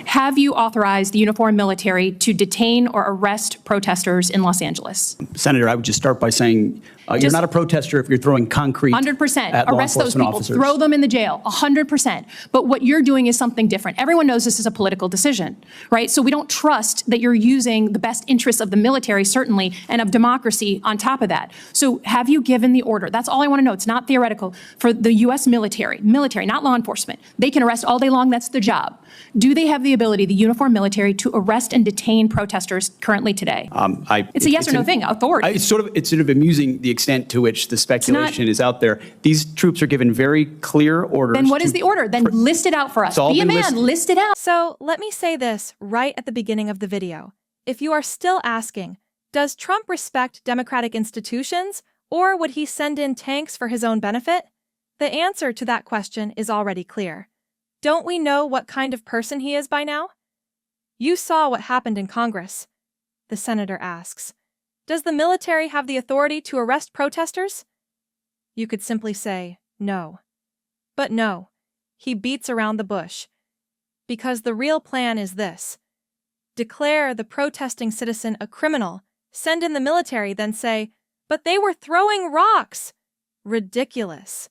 Have you authorized the uniformed military to detain or arrest protesters in Los Angeles? Senator, I would just start by saying you're not a protester if you're throwing concrete 100%. at law Arrest those enforcement people. officers. Throw them in the jail. 100%. But what you're doing is something different. Everyone knows this is a political decision, right? So we don't trust that you're using the best interests of the military, certainly, and of democracy on top of that. So have you given the order? That's all I want to know. It's not theoretical. For the U.S. military, not law enforcement. They can arrest all day long. That's their job. Do they have the ability, the uniformed military, to arrest and detain protesters currently today? It's a yes or no thing. Authority. It's sort of amusing the extent to which the speculation is out there. These troops are given very clear orders. Then what is the order? Then list it out for us. Be a man, list it out. So let me say this right at the beginning of the video. If you are still asking, does Trump respect democratic institutions, or would he send in tanks for his own benefit? The answer to that question is already clear. Don't we know what kind of person he is by now? You saw what happened in Congress. The senator asks, does the military have the authority to arrest protesters? You could simply say, no. But no, he beats around the bush. Because the real plan is this. Declare the protesting citizen a criminal, send in the military, then say, but they were throwing rocks. Ridiculous.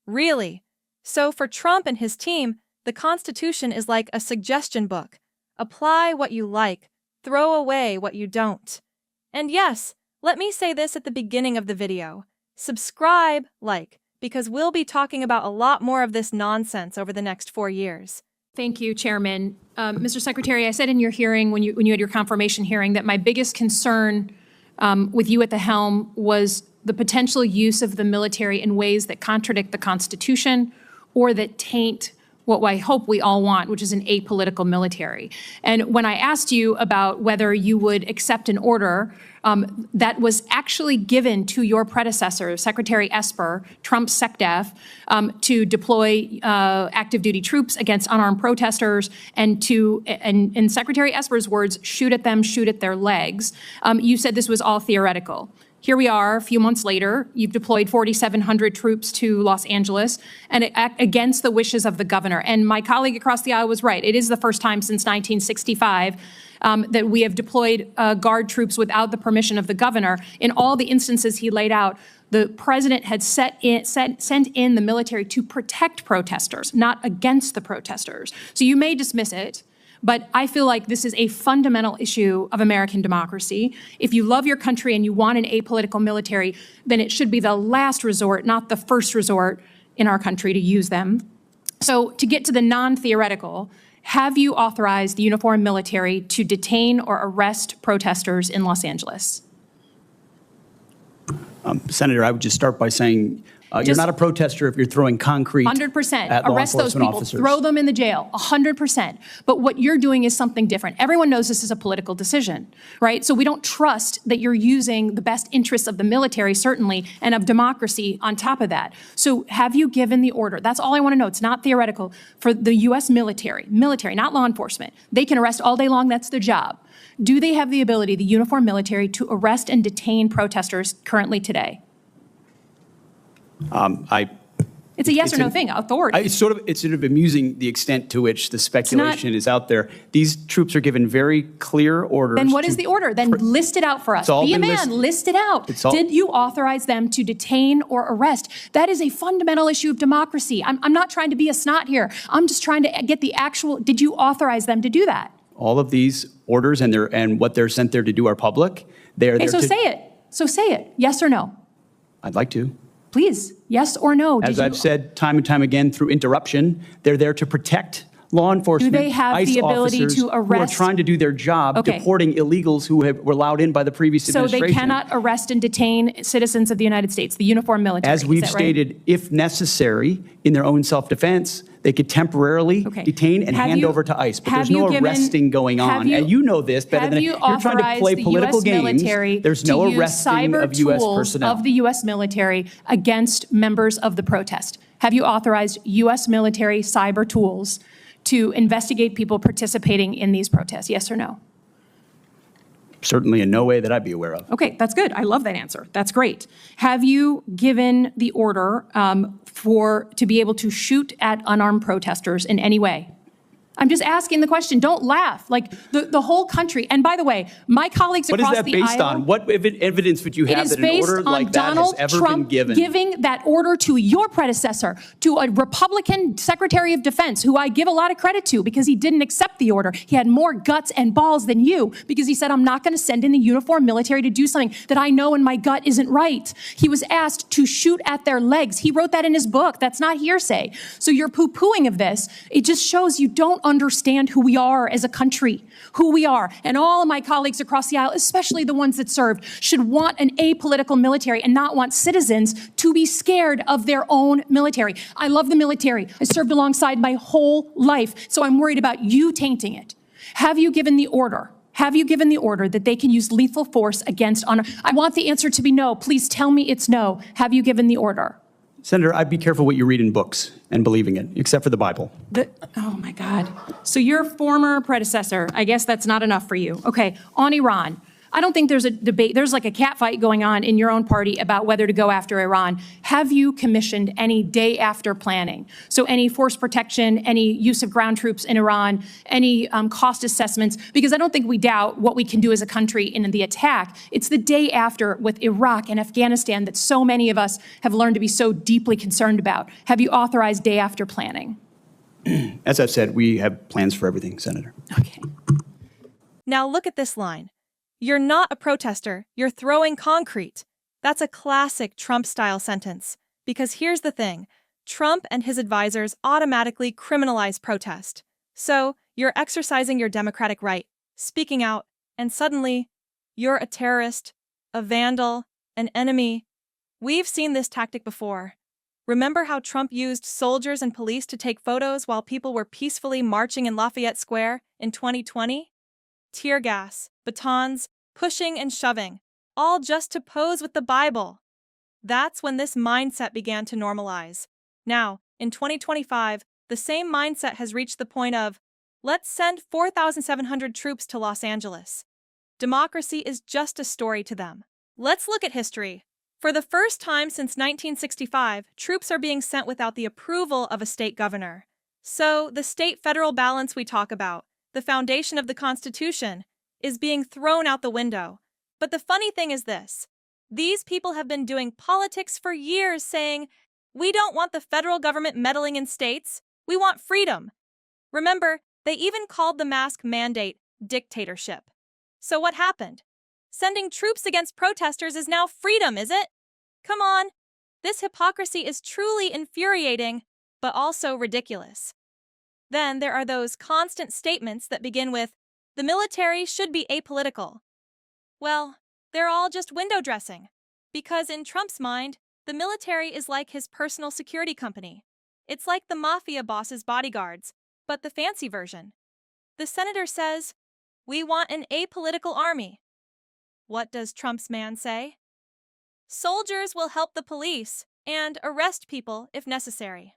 Really. So for Trump and his team, the Constitution is like a suggestion book. Apply what you like, throw away what you don't. And yes, let me say this at the beginning of the video. Subscribe, because we'll be talking about a lot more of this nonsense over the next 4 years. Thank you, Chairman. Mr. Secretary, I said in your hearing, when you had your confirmation hearing, that my biggest concern with you at the helm was the potential use of the military in ways that contradict the Constitution or that taint what I hope we all want, which is an apolitical military. And when I asked you about whether you would accept an order that was actually given to your predecessor, Secretary Esper, Trump's SecDef, to deploy active duty troops against unarmed protesters and to, in Secretary Esper's words, shoot at them, shoot at their legs, you said this was all theoretical. Here we are, a few months later, you've deployed 4,700 troops to Los Angeles and against the wishes of the governor. And my colleague across the aisle was right. It is the first time since 1965 that we have deployed Guard troops without the permission of the governor. In all the instances he laid out, the president had sent in the military to protect protesters, not against the protesters. So you may dismiss it, but I feel like this is a fundamental issue of American democracy. If you love your country and you want an apolitical military, then it should be the last resort, not the first resort in our country to use them. So to get to the non-theoretical, have you authorized the uniformed military to detain or arrest protesters in Los Angeles? Senator, I would just start by saying you're not a protester if you're throwing concrete 100%. at law Arrest those enforcement people. officers. Throw them in the jail. 100%. But what you're doing is something different. Everyone knows this is a political decision, right? So we don't trust that you're using the best interests of the military, certainly, and of democracy on top of that. So have you given the order? That's all I want to know. It's not theoretical. For the U.S. military, not law enforcement. They can arrest all day long. That's their job. Do they have the ability, the uniformed military, to arrest and detain protesters currently today? It's a yes or no thing. Authority. It's sort of amusing the extent to which the speculation is out there. These troops are given very clear orders. Then what is the order? Then list it out for us. Be a man. List it out. Did you authorize them to detain or arrest? That is a fundamental issue of democracy. I'm not trying to be a snot here. I'm just trying to get the actual. Did you authorize them to do that? All of these orders and what they're sent there to do are public. They are there so say it. So say it. Yes or no? I'd like to. Please, yes or no? As I've said time and time again through interruption, they're there to protect law enforcement, do they have ICE the ability officers to arrest? who are trying to do their job, deporting illegals who were allowed in by the previous administration. So they cannot arrest and detain citizens of the United States, the uniformed military. As we've stated, if necessary, in their own self-defense, they could temporarily detain and hand over to ICE. But there's no arresting going on. And you know this better than you're trying to play political games. There's no arresting of U.S. personnel. Of the U.S. military against members of the protest. Have you authorized U.S. military cyber tools to investigate people participating in these protests? Yes or no? Certainly in no way that I'd be aware of. Okay, that's good. I love that answer. That's great. Have you given the order to be able to shoot at unarmed protesters in any way? I'm just asking the question. Don't laugh. Like the whole country. And by the way, my colleagues across the aisle. What is that based on? What evidence would you have that an order like that has ever been given? It is based on Donald Trump giving that order to your predecessor, to a Republican Secretary of Defense, who I give a lot of credit to because he didn't accept the order. He had more guts and balls than you because he said, I'm not going to send in the uniformed military to do something that I know in my gut isn't right. He was asked to shoot at their legs. He wrote that in his book. That's not hearsay. So your poo-pooing of this, it just shows you don't understand who we are as a country, who we are. And all of my colleagues across the aisle, especially the ones that served, should want an apolitical military and not want citizens to be scared of their own military. I love the military. I served alongside my whole life, so I'm worried about you tainting it. Have you given the order? Have you given the order that they can use lethal force against honor? I want the answer to be no. Please tell me it's no. Have you given the order? Senator, I'd be careful what you read in books and believing it, except for the Bible. Oh, my God. So your former predecessor, I guess that's not enough for you. Okay, on Iran. I don't think there's a debate. There's like a catfight going on in your own party about whether to go after Iran. Have you commissioned any day after planning? So any force protection, any use of ground troops in Iran, any cost assessments? Because I don't think we doubt what we can do as a country in the attack. It's the day after with Iraq and Afghanistan that so many of us have learned to be so deeply concerned about. Have you authorized day after planning? As I've said, we have plans for everything, Senator. Okay. Now look at this line. You're not a protester, you're throwing concrete. That's a classic Trump-style sentence. Because here's the thing, Trump and his advisors automatically criminalize protest. So you're exercising your democratic right, speaking out, and suddenly, you're a terrorist, a vandal, an enemy. We've seen this tactic before. Remember how Trump used soldiers and police to take photos while people were peacefully marching in Lafayette Square in 2020? Tear gas, batons, pushing and shoving, all just to pose with the Bible. That's when this mindset began to normalize. Now, in 2025, the same mindset has reached the point of, let's send 4,700 troops to Los Angeles. Democracy is just a story to them. Let's look at history. For the first time since 1965, troops are being sent without the approval of a state governor. So, the state-federal balance we talk about, the foundation of the Constitution, is being thrown out the window. But the funny thing is this. These people have been doing politics for years saying, we don't want the federal government meddling in states. We want freedom. Remember, they even called the mask mandate dictatorship. So what happened? Sending troops against protesters is now freedom, is it? Come on. This hypocrisy is truly infuriating, but also ridiculous. Then there are those constant statements that begin with, the military should be apolitical. Well, they're all just window dressing, because in Trump's mind, the military is like his personal security company. It's like the mafia boss's bodyguards, but the fancy version. The senator says, we want an apolitical army. What does Trump's man say? Soldiers will help the police and arrest people if necessary.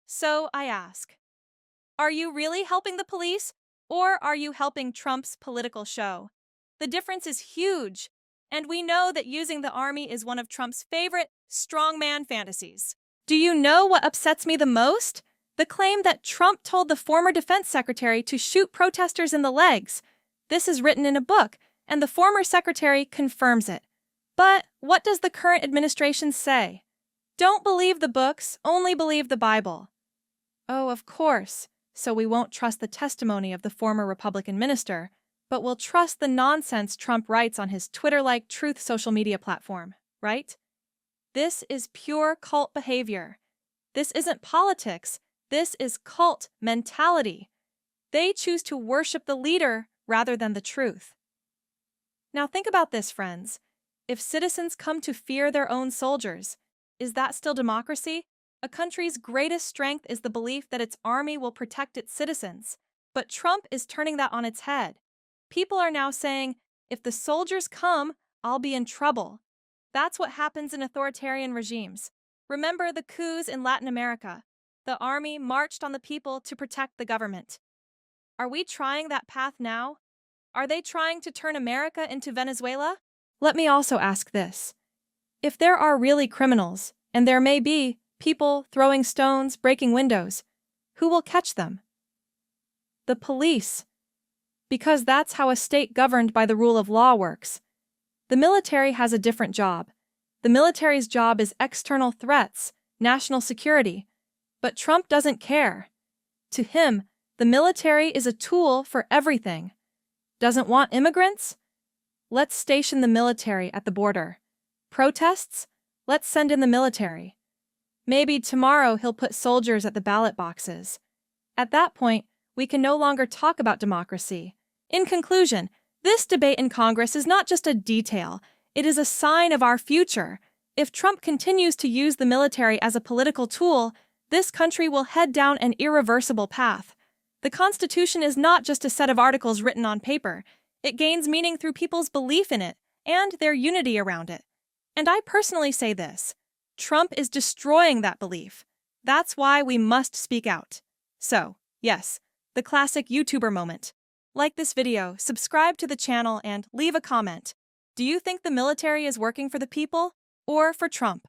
So I ask, are you really helping the police, or are you helping Trump's political show? The difference is huge, and we know that using the army is one of Trump's favorite strongman fantasies. Do you know what upsets me the most? The claim that Trump told the former defense secretary to shoot protesters in the legs. This is written in a book, and the former secretary confirms it. But what does the current administration say? Don't believe the books, only believe the Bible. Oh, of course. So we won't trust the testimony of the former Republican minister, but we'll trust the nonsense Trump writes on his Twitter-like Truth social media platform, right? This is pure cult behavior. This isn't politics. This is cult mentality. They choose to worship the leader rather than the truth. Now think about this, friends. If citizens come to fear their own soldiers, is that still democracy? A country's greatest strength is the belief that its army will protect its citizens. But Trump is turning that on its head. People are now saying, if the soldiers come, I'll be in trouble. That's what happens in authoritarian regimes. Remember the coups in Latin America. The army marched on the people to protect the government. Are we trying that path now? Are they trying to turn America into Venezuela? Let me also ask this. If there are really criminals, and there may be people throwing stones, breaking windows, who will catch them? the police. Because that's how a state governed by the rule of law works. The military has a different job. The military's job is external threats, national security. But Trump doesn't care. To him, the military is a tool for everything. Doesn't want immigrants? Let's station the military at the border. Protests? Let's send in the military. Maybe tomorrow he'll put soldiers at the ballot boxes. At that point, we can no longer talk about democracy. In conclusion, this debate in Congress is not just a detail, it is a sign of our future. If Trump continues to use the military as a political tool, this country will head down an irreversible path. The Constitution is not just a set of articles written on paper. It gains meaning through people's belief in it and their unity around it. And I personally say this: Trump is destroying that belief. That's why we must speak out. So, yes, the classic YouTuber moment. Like this video, subscribe to the channel, and leave a comment. Do you think the military is working for the people or for Trump?